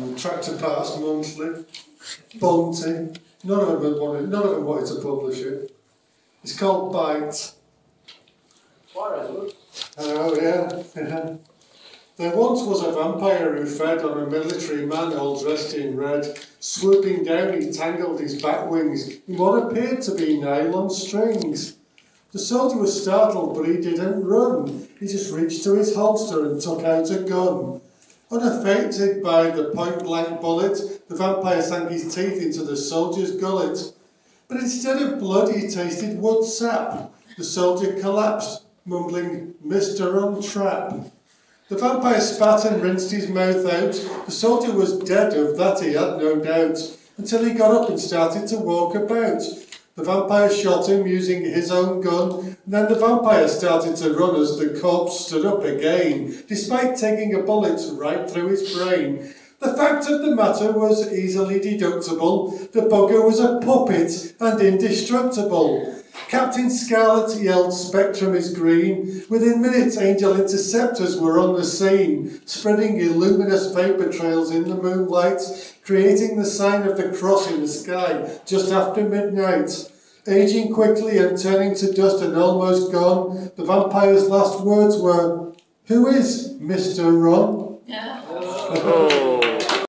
and Tractor Parts Monthly, Bunty. None of them wanted to publish it. It's called Bite. Oh yeah. There once was a vampire who fed on a military man all dressed in red. Swooping down, he tangled his bat wings in what appeared to be nylon strings. The soldier was startled, but he didn't run. He just reached to his holster and took out a gun. Unaffected by the point-blank bullet, the vampire sank his teeth into the soldier's gullet. But instead of blood, he tasted wood sap. The soldier collapsed, mumbling, "Mr. Untrap." The vampire spat and rinsed his mouth out. The soldier was dead, of that he had no doubt, until he got up and started to walk about. The vampire shot him using his own gun, and then the vampire started to run as the corpse stood up again, despite taking a bullet right through his brain. The fact of the matter was easily deductible. The bugger was a puppet and indestructible. Captain Scarlet yelled, "Spectrum is green." Within minutes, Angel Interceptors were on the scene, spreading illuminous vapour trails in the moonlight, creating the sign of the cross in the sky just after midnight. Aging quickly and turning to dust and almost gone, the vampire's last words were, "Who is Mr. Ron?" Yeah.